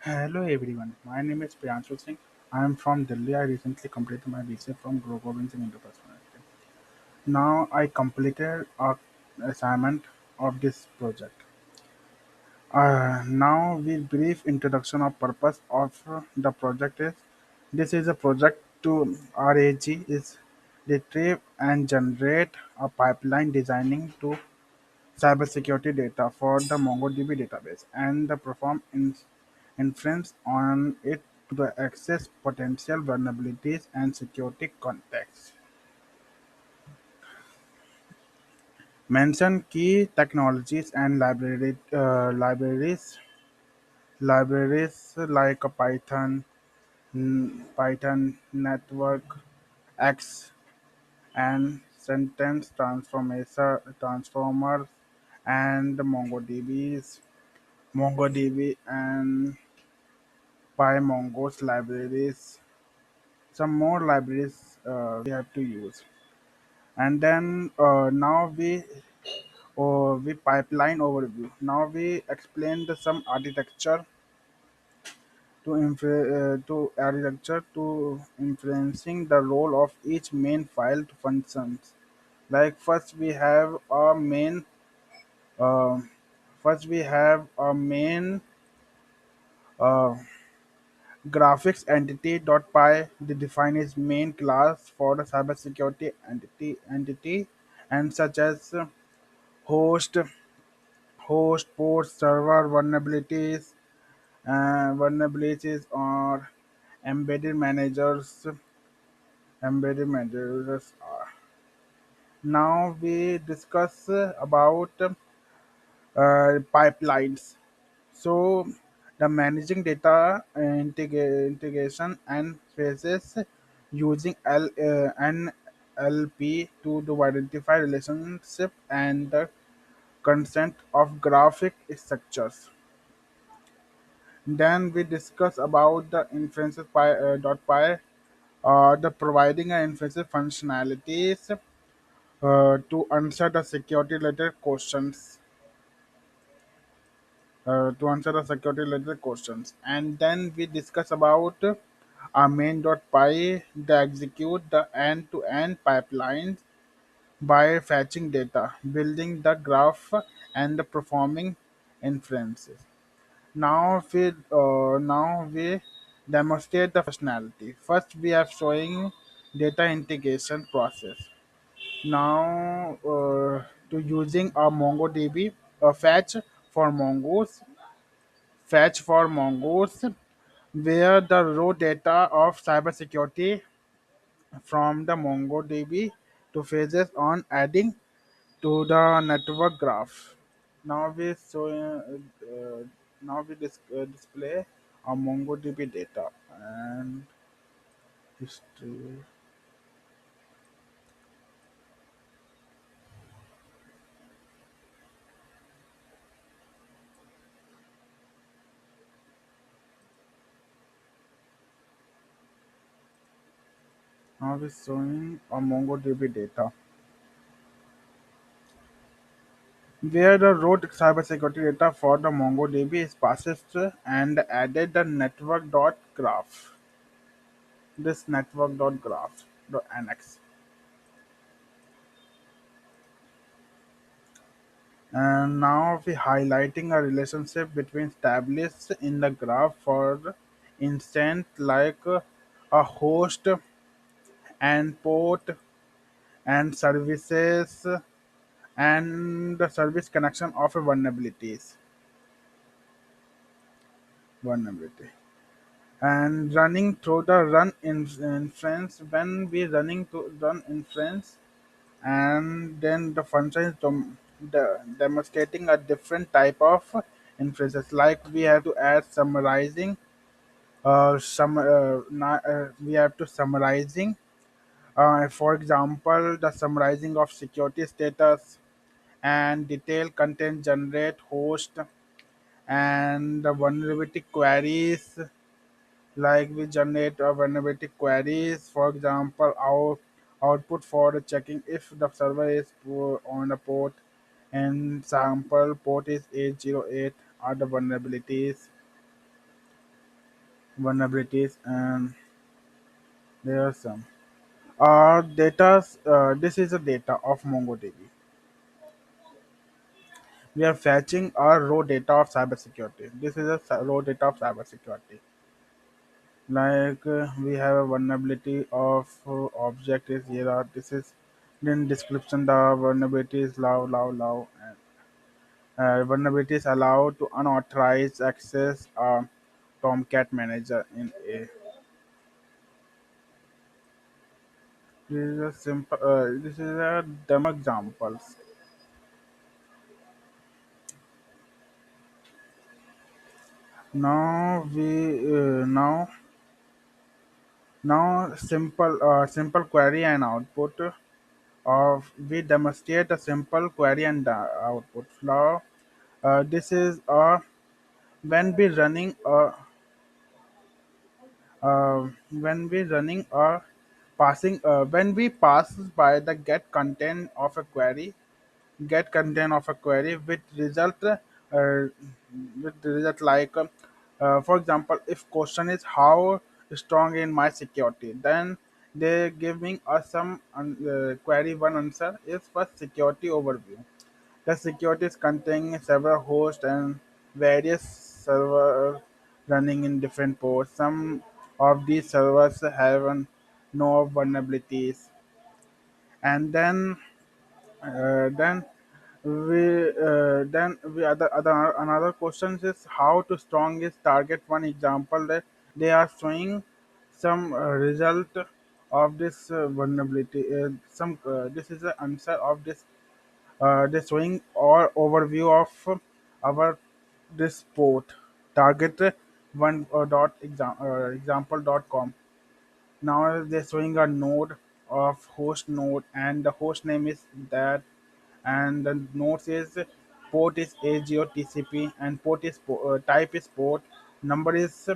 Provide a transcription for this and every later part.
Hello everyone, my name is Priyanshu Singh. I am from Delhi. I recently completed my BCA from Guru Gobind Singh Interpersonality. Now I completed a assignment of this project. Now with brief introduction of purpose of the project is this is a project to RAG is retrieve and generate a pipeline designing to cybersecurity data for the MongoDB database and perform inference on it to the access potential vulnerabilities and security contexts. Mention key technologies and libraries like a Python network X and sentence transformers and MongoDB and PyMongo's libraries. Some more libraries we have to use, and then now we pipeline overview. Now we explain some architecture to influencing the role of each main file to functions. Like uh, first we have a main uh, graphics entity.py that defines main class for the cybersecurity entity and such as host, port, server vulnerabilities or embedded managers. Embedded managers. Now we discuss about pipelines. So the managing data integration and phases using NLP to identify relationship and the consent of graphic structures. Then we discuss about the inferences .py, the providing inferences functionalities to answer the security related questions and then we discuss about our main.py the execute the end-to-end pipelines by fetching data, building the graph, and performing inferences. Now we demonstrate the functionality. First, we are showing data integration process. Now, to using a MongoDB, a fetch for Mongoose, where the raw data of cybersecurity from the MongoDB to phases on adding to the network graph. Now we so now we display a MongoDB data and history. Now we showing a MongoDB data where the raw cybersecurity data for the MongoDB is processed and added the network dot graph. This network dot graph the annex. And now we highlighting a relationship between established in the graph for instance like a host and port and services and the service connection of a vulnerability and running through the inference when we running to run inference and then the function is demonstrating a different type of inferences like we have to add summarizing we have to summarizing for example the summarizing of security status and detail content generate host and the vulnerability queries like we generate vulnerability queries for example our output for the checking if the server is on the port and sample port is 808 are the vulnerabilities vulnerabilities, and there are some. This is the data of MongoDB. We are fetching our raw data of cybersecurity. This is a raw data of cybersecurity. Like we have a vulnerability of object is here. This is then description. The vulnerability is low, and vulnerability is allowed to unauthorized access Tomcat manager in a. This is a simple. This is a demo examples. Now simple query and output of we demonstrate a simple query and output flow. This is when we running when we running a passing when we pass by the get content of a query with result like for example, if question is how strong in my security, then they giving us some query one answer is for security overview. The securities contain several hosts and various servers running in different ports. Some of these servers have no vulnerabilities, and then we other another question is how to strong is target. One example that they are showing some result of this vulnerability. Some This is the answer of this. They're showing all overview of our this port target one example dot com. Now they're showing a node of host node, and the host name is that, and the node says port is AGO TCP, and type is port, number is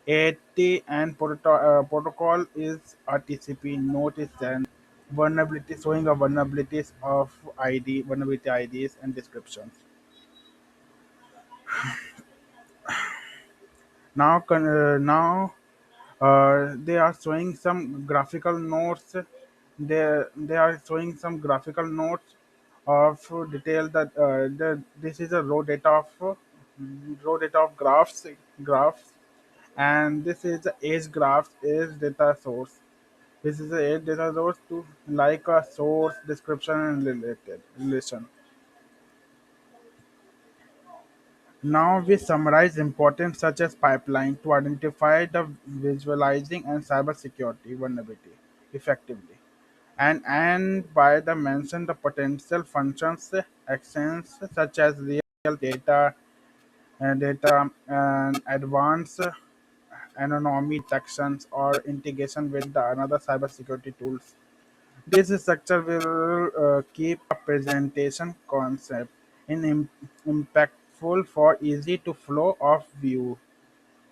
80, and protocol is a TCP. Node is then vulnerability, showing a vulnerabilities of vulnerability IDs and descriptions. Now they are showing some graphical notes. They are showing some graphical notes of detail that this is a raw data of graphs, and this is the age graph is data source. This is a age data source to like a source description and related relation. Now we summarize importance such as pipeline to identify the visualizing and cybersecurity vulnerability effectively. And by the mention the potential functions actions such as real data and advanced anonymity detections or integration with the another cybersecurity tools. This structure will keep a presentation concept in impactful for easy to flow of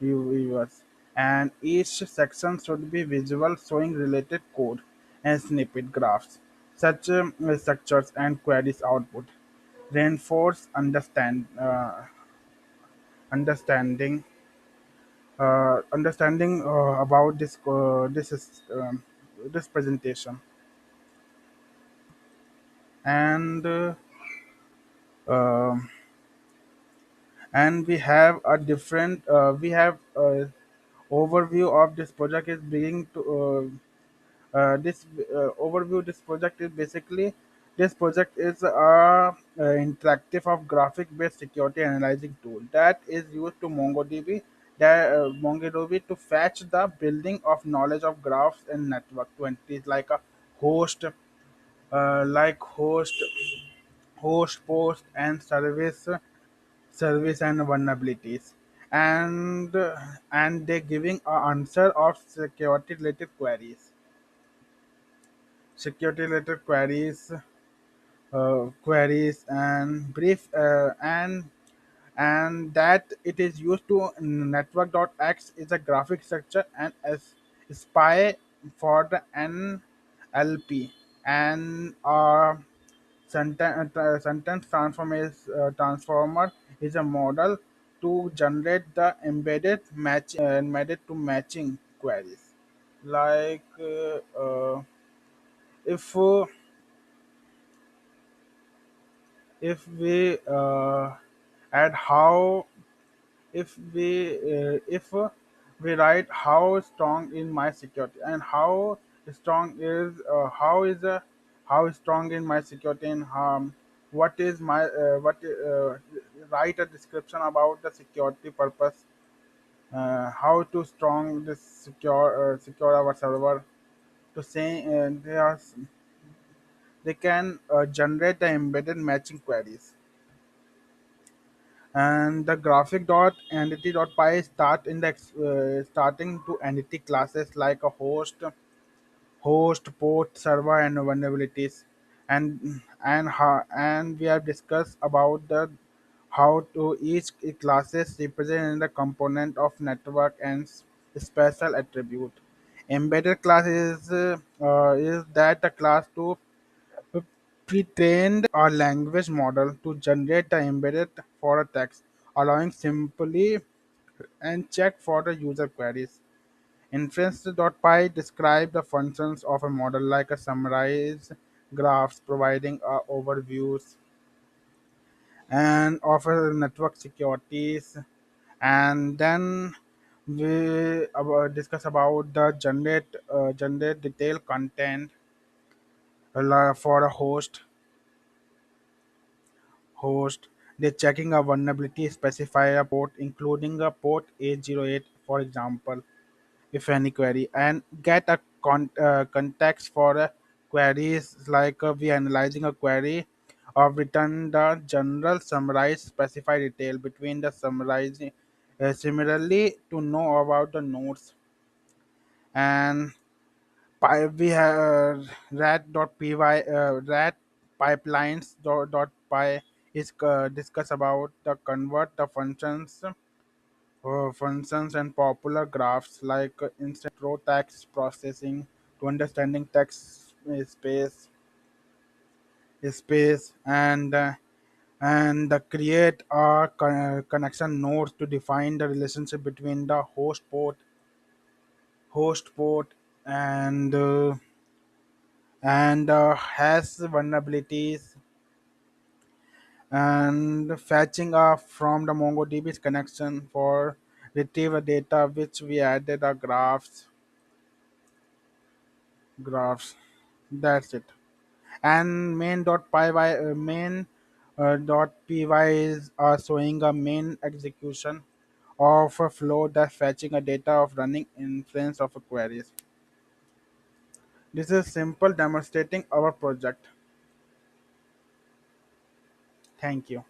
viewers, and each section should be visual, showing related code and snippet graphs. Such structures and queries output reinforce understanding about this presentation, and um and we have a different we have overview of this project is beginning to this overview. This project is basically this project is interactive of graphic based security analyzing tool that is used to MongoDB to fetch the building of knowledge of graphs and network 20 like a host like host post and service and vulnerabilities, and they giving a answer of security related queries and brief and that it is used to network.x is a graphic structure and as spy for the NLP, and sentence transformer is a model to generate the embedded to matching queries. Like if uh, if we add how if we write how strong is my security and how strong in my security and what is my what write a description about the security purpose, how to strong this secure our server to say they can generate the embedded matching queries. And the graphic dot entity dot py start in the starting to entity classes like a host, port, server, and vulnerabilities. And we have discussed about the how to each classes represent the component of network and special attribute. Embedded class is that a class to pre-trained a language model to generate the embedded for a text, allowing simply and check for the user queries. Inference.py describe the functions of a model like a summarize graphs, providing overviews and offer network securities. And then we discuss about the generate detailed content for a host. They're checking a vulnerability, specify a port, including a port 808, for example, if any query, and get a context for queries like we analyzing a query or return the general summarize specify detail between the summarizing. Similarly, to know about the nodes and we have rat.py rat pipelines dot py is discuss about the convert the functions and popular graphs like instant raw text processing to understanding text space and create a connection nodes to define the relationship between the host port and has vulnerabilities and fetching up from the MongoDB's connection for retrieve data which we added a graphs. That's it. And main.py is showing a main execution of a flow that fetching a data of running inference of a queries. This is simple demonstrating our project. Thank you.